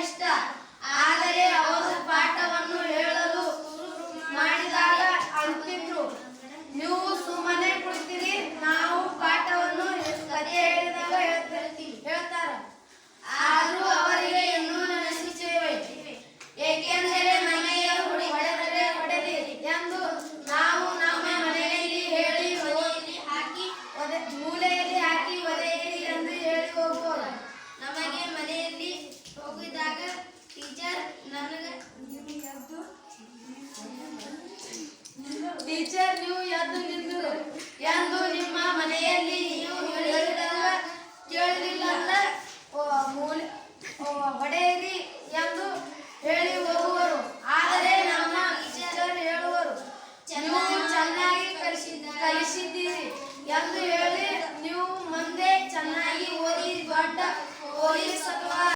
ಇಷ್ಟ. ಆದರೆ ಅವರು ಪಾಠವನ್ನು ಹೇಳಲು ಮಾಡಿದಾಗ ಅಂತಿದ್ರು, ನೀವು ಸುಮ್ಮನೆ ಕುಳಿತಿರಿ, ನಾವು ಪಾಠವನ್ನು ಕಥೆ ಹೇಳಿದಾಗ ಹೇಳ್ತಾರ. ಆದರೂ ಅವರಿಗೆ ಇನ್ನೂ ನೆನಪಿಸುತ್ತೇವೆ, ಏಕೆಂದರೆ ಮನೆಯಲ್ಲಿ ಹೊಡೆದರೆ ಹೊಡೆದಿರಿ ಎಂದು ನಾವು ನಮ್ಮ ಮನೆಯಲ್ಲಿ ಹೇಳಿ ಮೂಲೆಯಲ್ಲಿ ಹಾಕಿ ಒದೆಯಿರಿ ಎಂದು ಹೇಳಿ ಹೋಗುವರು. ನಮಗೆ ಮನೆಯಲ್ಲಿ ಹೋಗಿದಾಗ ಟೀಚರ್ ನೀವು ಎದ್ದು ನಿಂತಿರು ಎಂದು ನಿಮ್ಮ ಮನೆಯಲ್ಲಿ ನೀವು ಹೇಳಿದಾಗ ಕೇಳಲಿಲ್ಲ ಹೊಡೆಯಿರಿ ಎಂದು ಹೇಳಿ ಹೋಗುವರು. ಆದರೆ ನಮ್ಮ ಟೀಚರ್ ಹೇಳುವರು, ನೀವು ಚೆನ್ನಾಗಿ ಕಲಿಸಿದ್ದೀರಿ ಎಂದು ಹೇಳಿ ನೀವು ಮುಂದೆ ಚೆನ್ನಾಗಿ ಓದಿ ದೊಡ್ಡ ಪೊಲೀಸ್ ಅಥವಾ